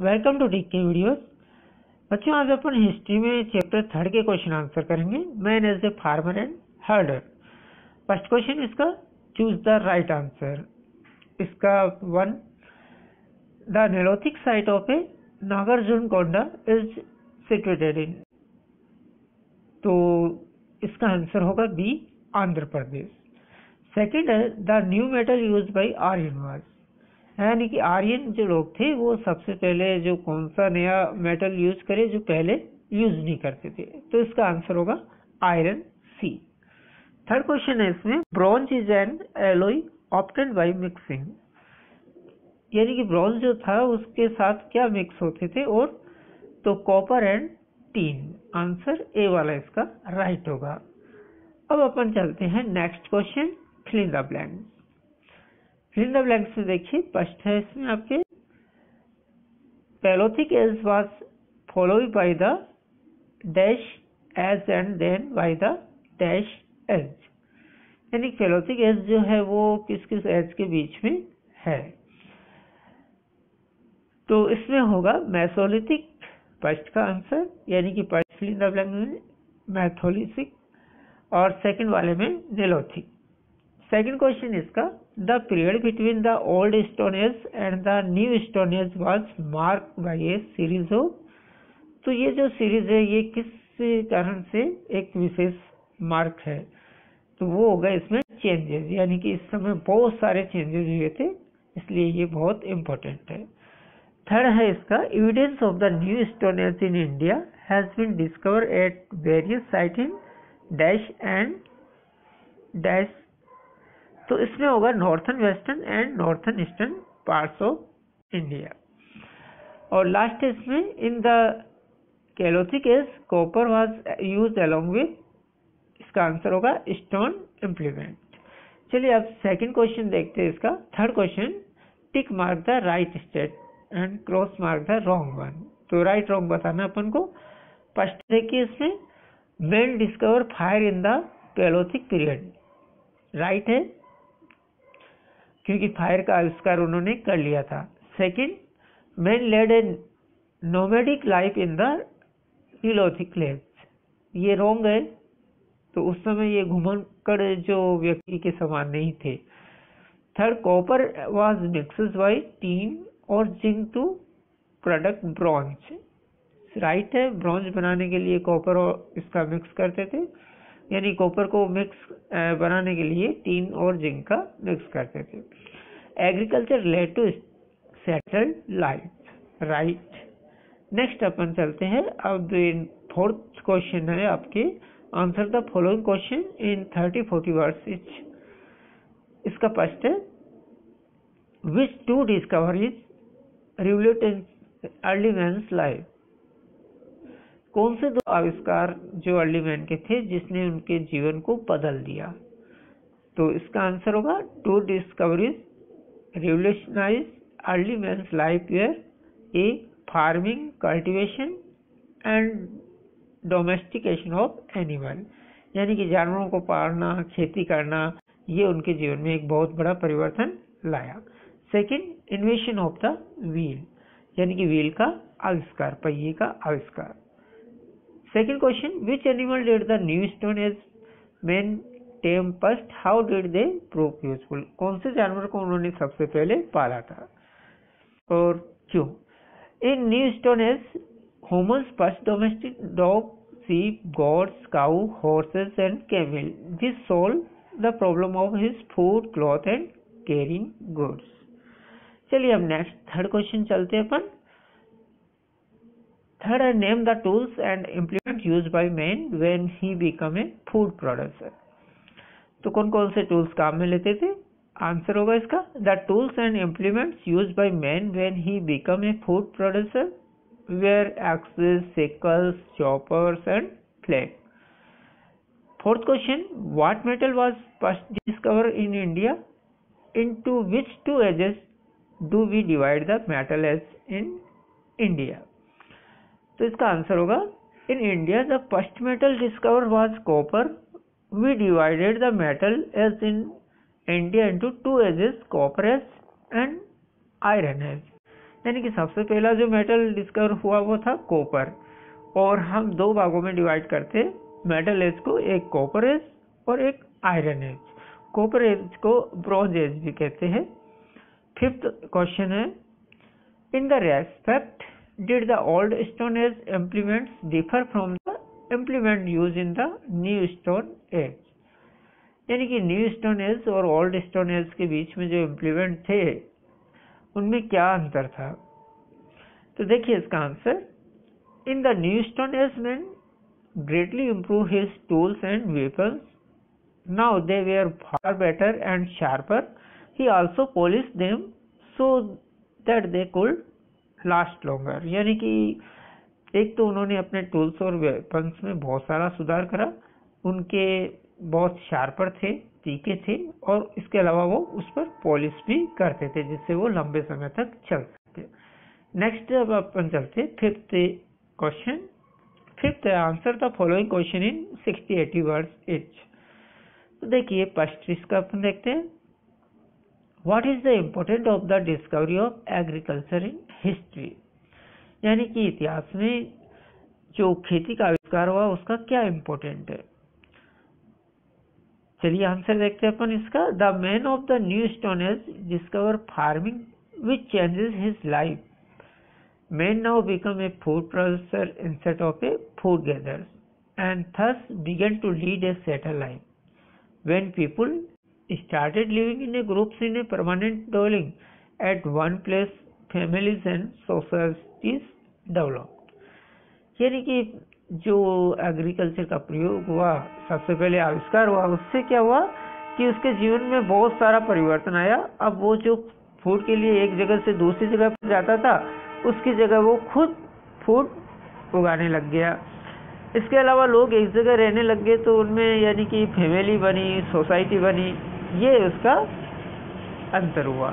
Welcome to DK videos. बच्चों, आज अपन history में चैप्टर 3 के क्वेश्चन आंसर करेंगे। Man as a farmer and herder. First question इसका, चूज द राइट आंसर। इसका 1, the Neolithic site of a Nagarjunakonda is situated in. तो इसका answer होगा बी, आंध्र प्रदेश। सेकेंड है, the new metal use by Aryan was, यानी कि आर्यन जो लोग थे वो सबसे पहले जो कौन सा नया मेटल यूज करे जो पहले यूज नहीं करते थे। तो इसका आंसर होगा आयरन, सी। थर्ड क्वेश्चन है इसमें, bronze is an alloy obtained by mixing, यानी कि ब्रॉन्ज जो था उसके साथ क्या मिक्स होते थे, और तो copper and tin. Answer A वाला इसका राइट होगा। अब अपन चलते हैं next question, fill in the blanks. Fill in the blanks में देखिए, फर्स्ट है इसमें आपके, Palaeolithic age was followed by the dash age and then by the dash age, यानी पैलोथिक एज जो है वो किस किस एज के बीच में है। तो इसमें होगा मेसोलिथिक फर्स्ट का आंसर, यानी कि first fill in the blank में मेसोलिथिक और सेकंड वाले में नेलोथिक। सेकंड क्वेश्चन इसका, the period between the old stone age and the new stone age was mark by a series of. तो ये जो सीरीज है ये किस कारण से एक विशेष मार्क है, तो वो होगा इसमें चेंजेस, यानी कि इस समय बहुत सारे चेंजेस हुए थे, इसलिए ये बहुत इंपॉर्टेंट है। थर्ड है इसका, evidence of the new stone age in India has been discover at various site in dash and dash. तो इसमें होगा northern western and northern eastern parts of India. और लास्ट है इसमें, in the Chalcolithic age copper was used along with. इसका answer होगा stone implement. चलिए अब सेकंड क्वेश्चन देखते हैं इसका। Third question, tick mark the right state and cross mark the wrong one. तो राइट रॉन्ग बताना अपन को। फर्स्ट देखिए इसमें, man discover fire in the Chalcolithic period, right है क्योंकि फायर का आविष्कार उन्होंने कर लिया था। Second, man led a nomadic life in the Neolithic age, ये रॉन्ग है, तो उस समय ये घुमक्कड़ जो व्यक्ति के समान नहीं थे। Third, copper was mixes by tin और zinc to product bronze, right है, ब्रॉन्ज बनाने के लिए कॉपर और इसका मिक्स करते थे, यानी कॉपर को मिक्स बनाने के लिए टीन और जिंक का मिक्स करते थे। Agriculture led to settled life, right. Next अपन चलते हैं अब फोर्थ क्वेश्चन है आपके, answer the following question in 30-40 words each. इसका फर्स्ट है, which two discoveries revoluted early man's life. कौन से दो आविष्कार जो अर्ली मैन के थे जिसने उनके जीवन को बदल दिया। तो इसका आंसर होगा, two discoveries revolutionise early man's life were a farming, cultivation and domestication of animal, यानी कि जानवरों को पालना, खेती करना, ये उनके जीवन में एक बहुत बड़ा परिवर्तन लाया। Second, invention of the wheel, यानी कि व्हील का आविष्कार, पहिए का आविष्कार। Second question, which animal did the new stone age man time first, how did they prove useful. कौन से जानवर को उन्होंने सबसे पहले पाला था और क्यों। In new stone age humans first domestic dog, sheep, goats, cow, horses and camel. This solved the problem of his food, cloth and carrying goods. चलिए अब नेक्स्ट थर्ड क्वेश्चन चलते हैं अपन। थर्ड है, name the tools and implement use by man when he become a food producer. तो कौन कौन से tools काम में लेते थे। आंसर होगा इसका, the tools and implements use by man when he become a food producer were axes, sickles, choppers and flake. Fourth question, what metal was first discovered in India? Into which two ages do we divide the metal as in India? तो इसका answer होगा, in India the first metal discovered was copper. We divided the metal as in India into two ages, copper age and iron age. यानी कि सबसे पहला जो metal discover हुआ वो था कॉपर, और हम दो भागों में डिवाइड करते मेटल एज को, एक कॉपर एज और एक आयरन एज। कॉपर एज को ब्रॉन्ज एज भी कहते हैं। फिफ्थ क्वेश्चन है, in the respect did the old stone as implements differ from the implement use in the new stone as. यानी कि न्यू स्टोन एज और ओल्ड स्टोन एज के बीच में जो इम्प्लीमेंट थे उनमें क्या अंतर था। तो देखिए इसका answer, in the new stone age man greatly improved his tools and weapons. Now they were far better and sharper. He also polished them so that they could last longer. यानी कि एक तो उन्होंने अपने टूल्स और weapons में बहुत सारा सुधार करा, उनके बहुत शार्पर थे, तीखे थे, और इसके अलावा वो उस पर पॉलिश भी करते थे जिससे वो लंबे समय तक चल सकते। नेक्स्ट अब अपन चलते fifth question. Fifth, answer the following question in 60-80 words etch. तो देखिए फर्स्ट इसका अपन देखते हैं, what is the important of the discovery of agriculture in history. यानी कि इतिहास में जो खेती का आविष्कार हुआ उसका क्या इम्पोर्टेंट है। चलिए आंसर देखते हैं अपन इसका, the man of the new stone as discover farming which changes his life. Man now became a food producer instead of a food gatherer, and thus began to lead a settled life. When people started living in a groups in a permanent dwelling at one place, families and societies developed. यानी कि जो agriculture का प्रयोग हुआ, सबसे पहले आविष्कार हुआ, उससे क्या हुआ कि उसके जीवन में बहुत सारा परिवर्तन आया। अब वो जो फूड के लिए एक जगह से दूसरी जगह पर जाता था, उसकी जगह वो खुद फूड उगाने लग गया। इसके अलावा लोग एक जगह रहने लग गए तो उनमें यानी कि फैमिली बनी, सोसाइटी बनी, ये उसका अंतर हुआ।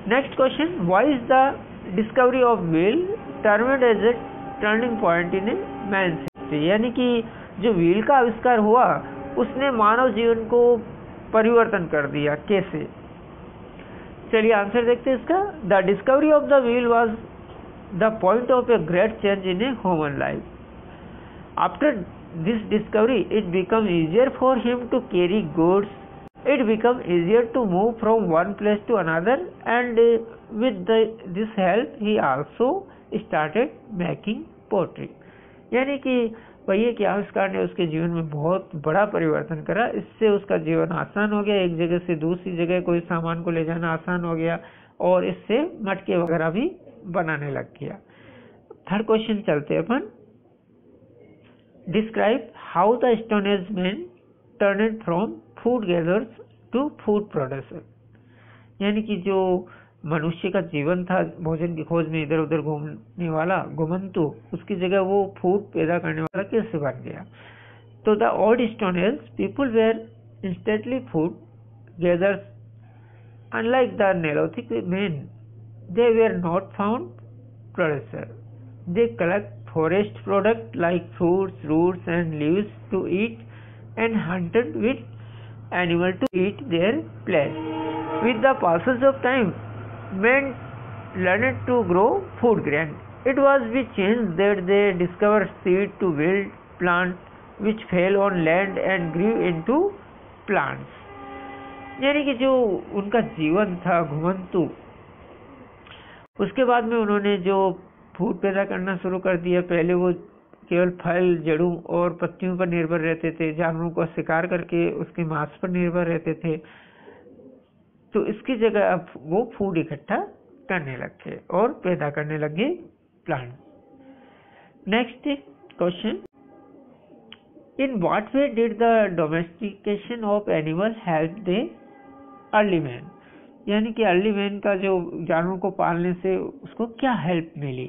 Next question, why is the discovery of wheel termed as a turning point in a man's history. यानी कि जो व्हील का आविष्कार हुआ उसने मानव जीवन को परिवर्तन कर दिया, कैसे। चलिए आंसर देखते हैं इसका, the discovery of the wheel was the point of a great change in a human life. After this discovery it become easier for him to carry goods, it become easier to move from one place to another, and with this help he also started making pottery. यानी कि वही के आविष्कार ने उसके जीवन में बहुत बड़ा परिवर्तन करा। इससे उसका जीवन आसान हो गया, एक जगह से दूसरी जगह कोई सामान को ले जाना आसान हो गया, और इससे मटके वगैरह भी बनाने लग गया। थर्ड क्वेश्चन चलते अपन, describe how the stone age man turned from food gatherers to food producer. यानी कि जो मनुष्य का जीवन था भोजन की खोज में इधर उधर घूमने वाला घुमंतु, उसकी जगह वो फूड पैदा करने वाला कैसे बन गया। तो the old stone age people were instantly food gathers, unlike the neolithic man they were not found producer. They collect forest product like fruits, roots and leaves to eat and hunted with animal to eat their flesh. With the passage of time, men learned to grow food grain. It was with change that they discovered seed to build plants which fell on land and grew into plants. यानी कि जो उनका जीवन था घुमंतु, उसके बाद में उन्होंने जो फूड पैदा करना शुरू कर दिया। पहले वो केवल फल, जड़ों और पत्तियों पर निर्भर रहते थे, जानवरों को शिकार करके उसके मांस पर निर्भर रहते थे। तो इसकी जगह अब वो फूड इकट्ठा करने लगे और पैदा करने लगे plant. Next question, in what way did the domestication of animal help the early man. यानी कि अर्ली मैन का जो जानवरों को पालने से उसको क्या हेल्प मिली।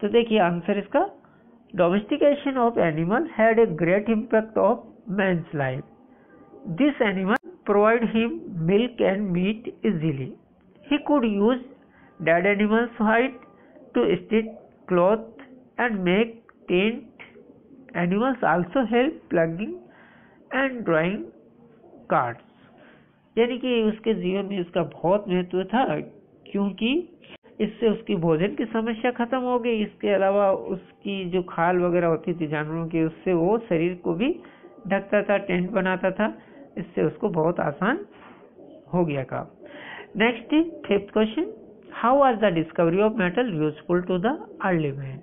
तो देखिए आंसर इसका, domestication of animal had a great impact of man's life. This animal provide him milk and meat easily. He could use dead animals' hide to stitch cloth and make tent. Animals also help plugging and drawing cards. यानी कि उसके जीवन में इसका बहुत महत्व था, क्योंकि इससे उसकी भोजन की समस्या खत्म हो गई। इसके अलावा उसकी जो खाल वगैरह होती थी जानवरों की, उससे वो शरीर को भी ढकता था, टेंट बनाता था। इससे उसको बहुत आसान हो गया काम। Next is 5th question, how are the discovery of metal useful to the early man.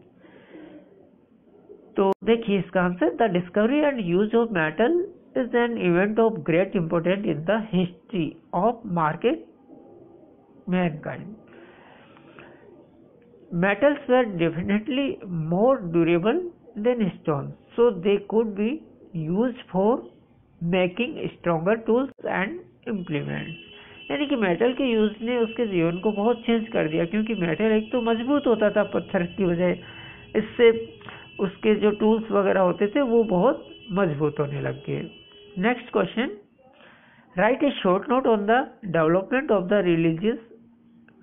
तो देखिए इसका answer, the discovery and use of metal is an event of great importance in the history of market mankind. Metals were definitely more durable than stones, so they could be used for making stronger tools and implements. यानी कि metal के use ने उसके जीवन को बहुत change कर दिया, क्योंकि मेटल एक तो मजबूत होता था पत्थर की बजाय, इससे उसके जो टूल्स वगैरह होते थे वो बहुत मजबूत होने लग गए। Next question, write a short note on the development of the religious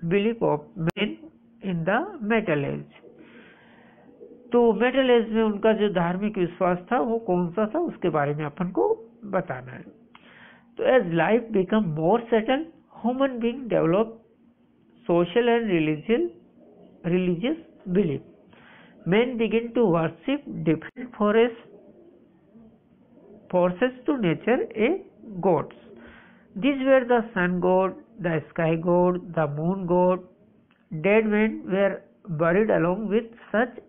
belief of men in the metal age. तो मेटल एज में उनका जो धार्मिक विश्वास था वो कौन सा था, उसके बारे में अपन को बताना है। तो as life become more settle, human being develop social and religious belief, men begin to worship different forces to nature a gods. These were the sun god, the sky god, the moon god. Dead men were buried along with such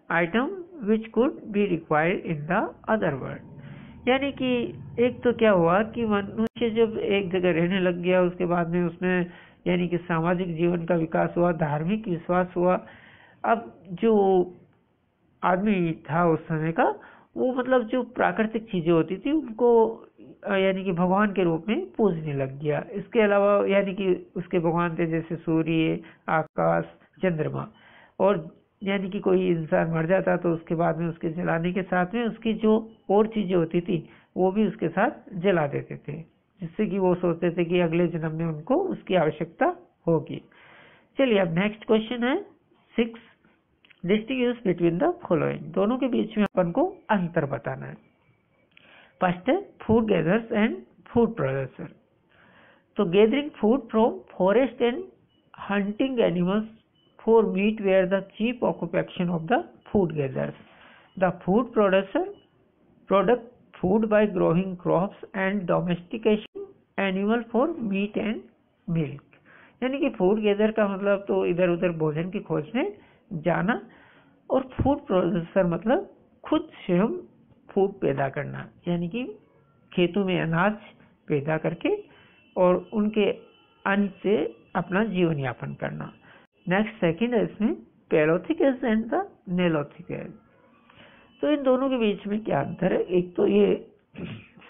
items which could be required in the other world. यानी कि एक तो क्या हुआ कि मनुष्य जब एक जगह रहने लग गया, उसके बाद में उसमें यानी कि सामाजिक जीवन का विकास हुआ, धार्मिक विश्वास हुआ। अब जो आदमी था उस समय का, वो मतलब जो प्राकृतिक चीजें होती थी उनको यानी कि भगवान के रूप में पूजने लग गया। इसके अलावा यानी कि उसके भगवान थे जैसे सूर्य, आकाश, चंद्रमा। और यानी कि कोई इंसान मर जाता तो उसके बाद में उसके जलाने के साथ में उसकी जो और चीजें होती थी वो भी उसके साथ जला देते थे, जिससे कि वो सोचते थे कि अगले जन्म में उनको उसकी आवश्यकता होगी। चलिए अब नेक्स्ट क्वेश्चन है 6, डिस्टिंग्विश बिटवीन द फॉलोइंग। दोनों के बीच में अपन को अंतर बताना है। फर्स्ट है food gathers and food producer. तो gathering food from forest and hunting animals for meat were the chief occupation of the food gatherers. The food producer product food by growing crops and domestication animal for meat and milk. यानी कि food gather का मतलब तो इधर उधर भोजन की खोज में जाना, और फूड प्रोड्यूसर मतलब खुद स्वयं फूड पैदा करना, यानी कि खेतों में अनाज पैदा करके और उनके अन्न से अपना जीवन यापन करना। नेक्स्ट सेकंड है इसमें पैलोथिक as and the neolithic as. तो इन दोनों के बीच में क्या अंतर है? एक तो ये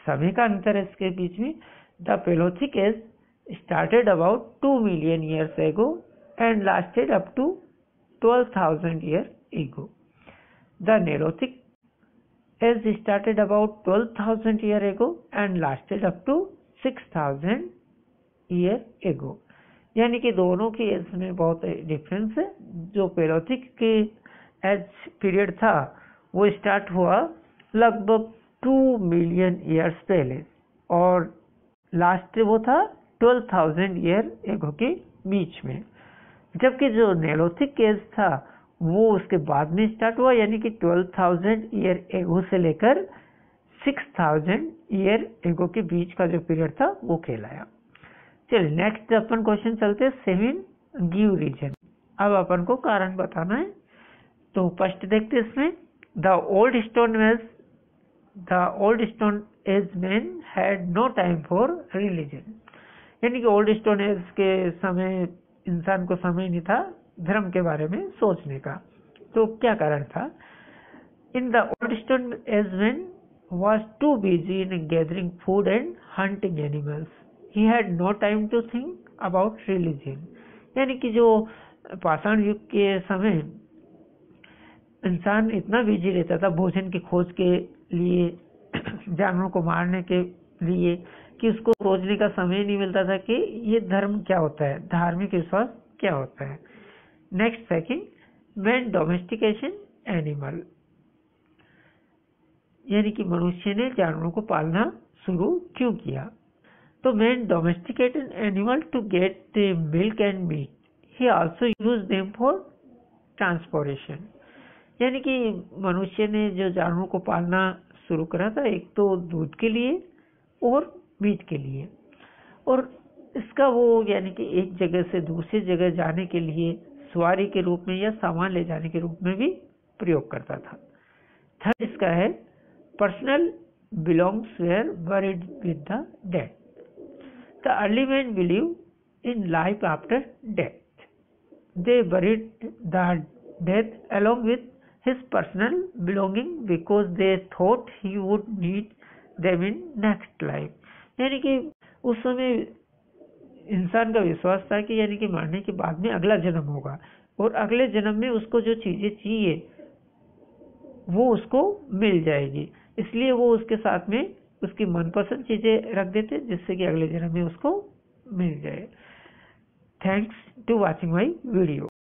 समय का अंतर है इसके बीच में। The palaeolithic age started about 2 million years ago and lasted up to 12,000 year ago. The neolithic age started about 12,000 year ago and lasted up to 6,000 year ago. यानी कि दोनों की एज में बहुत डिफरेंस है। जो पैलोथिक के एज पीरियड था वो स्टार्ट हुआ लगभग 2 मिलियन ईयर्स पहले, और लास्ट वो था 12,000 ईयर एगो के बीच में। जबकि जो नेलोथिक एज था वो उसके बाद में स्टार्ट हुआ, यानी कि 12,000 ईयर एगो से लेकर 6,000 ईयर एगो के बीच का जो पीरियड था वो कहलाया। चलिए नेक्स्ट अपन क्वेश्चन चलते हैं 7, गिव रीजन। अब अपन को कारण बताना है। तो फर्स्ट देखते हैं इसमें, the old stone age man had no time for religion. यानी कि ओल्ड स्टोन एज के समय इंसान को समय नहीं था धर्म के बारे में सोचने का। तो क्या कारण था? In the old stone age man was too busy in gathering food and hunting animals. He had no time to think about religion. यानी कि जो पाषाण युग के समय इंसान इतना बिजी रहता था भोजन की खोज के लिए, जानवरों को मारने के लिए, कि उसको सोचने का समय नहीं मिलता था कि ये धर्म क्या होता है, धार्मिक विश्वास क्या होता है। Next second, man domestication animal. यानी कि मनुष्य ने जानवरों को पालना शुरू क्यों किया? तो man domesticated animal to get the milk and meat. he also used them for transportation। यानी कि मनुष्य ने जो जानवरों को पालना शुरू करा था, एक तो दूध के लिए और मीट के लिए, और इसका वो यानी कि एक जगह से दूसरी जगह जाने के लिए सवारी के रूप में या सामान ले जाने के रूप में भी प्रयोग करता था। थर्ड इसका है personal belongs were buried with the dead. The early man believe in life after death. They buried the death along with his personal belonging because they thought he would need them in next life। यानी कि उस समय इंसान का विश्वास था कि यानी कि मरने के बाद में अगला जन्म होगा, और अगले जन्म में उसको जो चीजें चाहिए वो उसको मिल जाएगी, इसलिए वो उसके साथ में उसकी मनपसंद चीजें रख देते जिससे कि अगले जन्म में उसको मिल जाए। Thanks to watching my video.